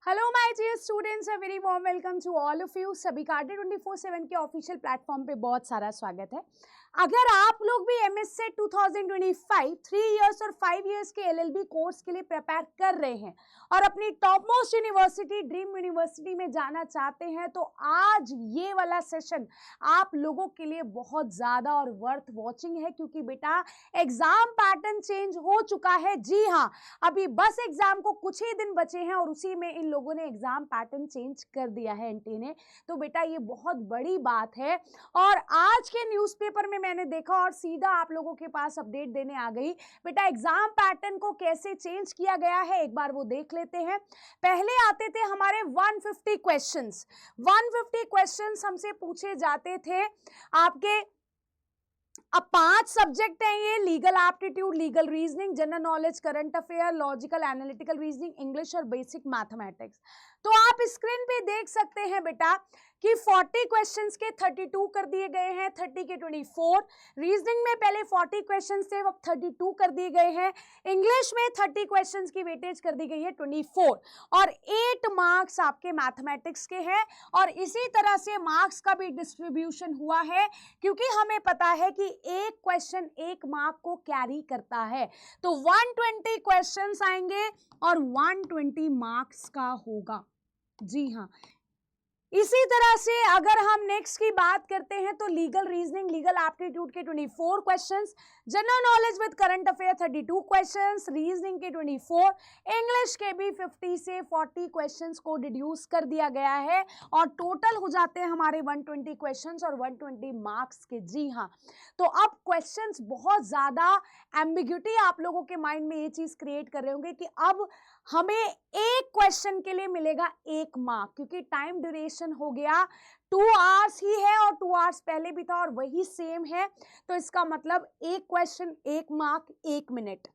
Hello my dear students, a very warm welcome to all of you. सभी का 24/7 के official platform पे बहुत सारा स्वागत है। अगर आप लोग भी एमएससी 2025 3 इयर्स और 5 इयर्स के एलएलबी कोर्स के लिए प्रिपेयर कर रहे हैं और अपनी top most university dream university में जाना चाहते हैं, तो आज ये वाला सेशन आप लोगों के लिए बहुत ज्यादा और वर्थ वॉचिंग है, क्योंकि बेटा एग्जाम पैटर्न चेंज हो चुका है। जी हाँ, अभी बस एग्जाम को कुछ ही दिन बचे हैं और उसी में इन लोगों ने एग्जाम पैटर्न चेंज कर दिया है एनटी ने। तो बेटा ये बहुत बड़ी बात है और आज के न्यूज़पेपर में मैंने देखा और सीधा आप लोगों के पास अपडेट देने आ गई। बेटा एग्जाम पैटर्न को कैसे चेंज किया गया है एक बार वो देख लेते हैं। पहले आते थे हमारे 150 क्वेश्चंस। 150 क्वेश्चंस हमसे पूछे जाते थे आपके। अब 5 सब्जेक्ट हैं ये: legal aptitude, legal reasoning, general knowledge, current affair, logical analytical reasoning, English और बेसिक मैथमेटिक्स। तो आप स्क्रीन पे देख सकते हैं बेटा कि 40 क्वेश्चंस के 32 कर दिए गए हैं, 30 के 24। रीजनिंग में पहले 40 क्वेश्चंस थे, अब 32 कर दिए गए हैं। इंग्लिश में 30 क्वेश्चंस की वेटेज कर दी गई है 24 और 8 मार्क्स आपके मैथमेटिक्स के हैं। और इसी तरह से मार्क्स का भी डिस्ट्रीब्यूशन हुआ है, क्योंकि हमें पता है कि एक क्वेश्चन 1 मार्क को कैरी करता है। तो 120 क्वेश्चंस आएंगे और 120 मार्क्स का होगा। जी हाँ, इसी तरह से अगर हम नेक्स्ट की बात करते हैं तो लीगल रीजनिंग, लीगल एप्टीट्यूड के 24 questions, general knowledge with current affair 32 questions, reasoning के 24, इंग्लिश के भी 50 से 40 क्वेश्चंस को डिड्यूस कर दिया गया है और टोटल हो जाते हैं हमारे 120 क्वेश्चंस और 120 मार्क्स के। जी हाँ, तो अब क्वेश्चंस बहुत ज्यादा एम्बिग्यूटी आप लोगों के माइंड में ये चीज क्रिएट कर रहे होंगे कि अब हमें एक क्वेश्चन के लिए मिलेगा 1 मार्क, क्योंकि टाइम ड्यूरेशन हो गया 2 आवर्स ही है और 2 आवर्स पहले भी था और वही सेम है। तो इसका मतलब एक क्वेश्चन 1 मार्क 1 मिनट।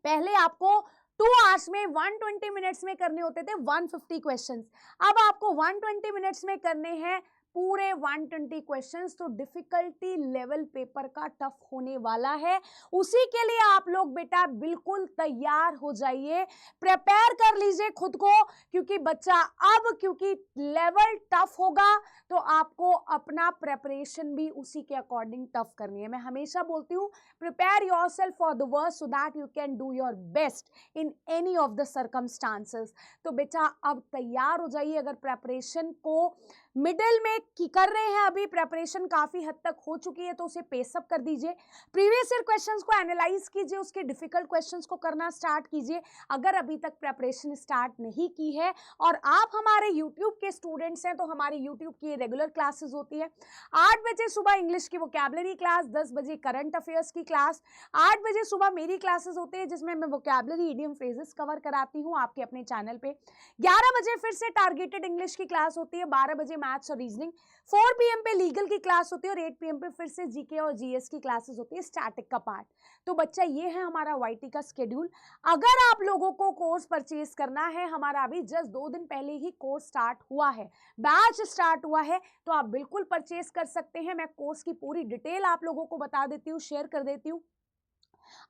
पहले आपको 2 आवर्स में 120 मिनट्स में करने होते थे 150 क्वेश्चंस, अब आपको 120 मिनट्स में करने हैं पूरे 120 क्वेश्चंस। तो डिफिकल्टी लेवल पेपर का टफ होने वाला है। उसी के लिए आप लोग बेटा बिल्कुल तैयार हो जाइए, प्रिपेयर कर लीजिए खुद को, क्योंकि बच्चा अब क्योंकि लेवल टफ होगा तो आपको अपना प्रेपरेशन भी उसी के अकॉर्डिंग टफ करनी है। मैं हमेशा बोलती हूँ prepare yourself for the worst so that you can do your best in any of the circumstances. तो बेटा अब तैयार हो जाइए। अगर प्रेपरेशन को मिडिल में कर रहे हैं, अभी प्रेपरेशन काफी हद तक हो चुकी है, तो उसे पेसअप कर दीजिए। प्रीवियस ईयर क्वेश्चंस को एनालाइज कीजिए, उसके डिफिकल्ट क्वेश्चंस को करना स्टार्ट कीजिए अगर अभी तक प्रेपरेशन स्टार्ट नहीं की है। और आप हमारे यूट्यूब के स्टूडेंट्स हैं तो हमारी यूट्यूब की रेगुलर क्लासेस होती है। 8 बजे सुबह इंग्लिश की वोकैबुलरी क्लास, 10 बजे करंट अफेयर्स की क्लास, 8 बजे सुबह मेरी क्लासेस होती है जिसमें मैं वोकैबुलरी, इडियम, फ्रेजेस कवर कराती हूँ आपके अपने चैनल पे। 11 बजे फिर से टारगेटेड इंग्लिश की क्लास होती है, 12 बजे मैथ्स और रीजनिंग, 4 PM पे लीगल की क्लास होती है और 8 PM पे फिर से जीके और जीएस की क्लासेस होती है, स्टैटिक का पार्ट। तो बच्चा ये है हमारा वाईटी का शेड्यूल। अगर आप लोगों को कोर्स परचेज करना है, हमारा अभी जस्ट 2 दिन पहले ही कोर्स स्टार्ट हुआ है, बैच स्टार्ट हुआ है, तो आप बिल्कुल परचेज कर सकते हैं। मैं कोर्स की पूरी डिटेल आप लोगों को बता देती हूँ, शेयर कर देती हूँ।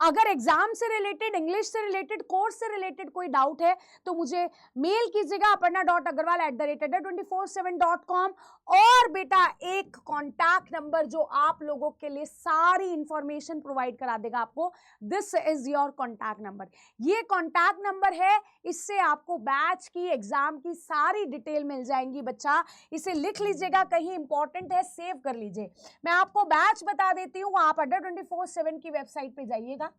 अगर एग्जाम से रिलेटेड, इंग्लिश से रिलेटेड, कोर्स से रिलेटेड कोई डाउट है तो मुझे मेल कीजिएगा aparna.agarwal@247.com। और बेटा एक कॉन्टैक्ट नंबर जो आप लोगों के लिए सारी इंफॉर्मेशन प्रोवाइड करा देगा आपको, this is your contact number. ये कॉन्टैक्ट नंबर है, इससे आपको बैच की, एग्जाम की सारी डिटेल मिल जाएंगी। बच्चा इसे लिख लीजिएगा, कहीं इंपॉर्टेंट है, सेव कर लीजिए। मैं आपको बैच बता देती हूँ, आप अड्डा 24/7 की वेबसाइट पे जाइएगा,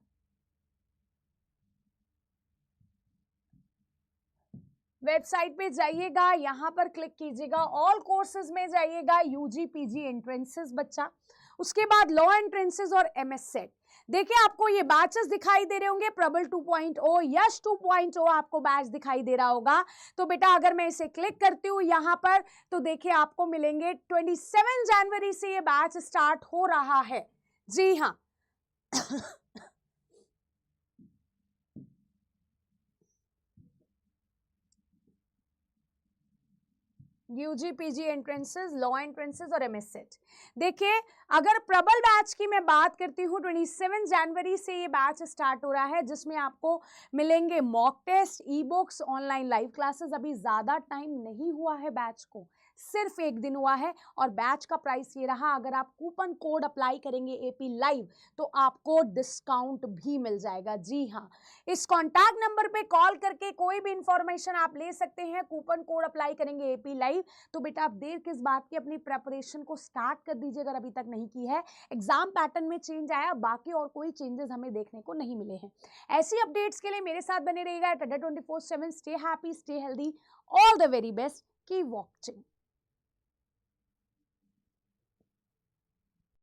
वेबसाइट पे जाइएगा, यहां पर क्लिक कीजिएगा, ऑल कोर्सेज में जाइएगा, यूजी पीजी एंट्रेंसेस बच्चा, उसके बाद लॉ एंट्रेंसेस और एमएस सेट। देखिए आपको ये बैचेस दिखाई दे रहे होंगे, प्रबल 2.0, यश 2.0 आपको बैच दिखाई दे रहा होगा। तो बेटा अगर मैं इसे क्लिक करती हूँ यहां पर, तो देखिए आपको मिलेंगे 27 जनवरी से ये बैच स्टार्ट हो रहा है। जी हाँ UG PG entrances, law entrances और एमएस देखिए, अगर प्रबल बैच की मैं बात करती हूँ, 27 जनवरी से ये बैच स्टार्ट हो रहा है, जिसमें आपको मिलेंगे mock test, e books, online live classes. अभी ज़्यादा टाइम नहीं हुआ है बैच को, सिर्फ एक दिन हुआ है, और बैच का प्राइस ये रहा। अगर आप कूपन कोड अप्लाई करेंगे एपी लाइव तो आपको डिस्काउंट भी मिल जाएगा। जी हाँ, इस कॉन्टैक्ट नंबर पे कॉल करके कोई भी इंफॉर्मेशन आप ले सकते हैं। कूपन कोड अप्लाई करेंगे एपी लाइव, तो बेटा आप देर किस बात की, अपनी प्रेपरेशन को स्टार्ट कर दीजिए अगर अभी तक नहीं की है। एग्जाम पैटर्न में चेंज आया, बाकी और कोई चेंजेस हमें देखने को नहीं मिले हैं। ऐसी अपडेट्स के लिए मेरे साथ बने रहिएगा एट अड्डा 24/7। Stay happy, stay healthy, all the very best, keep watching.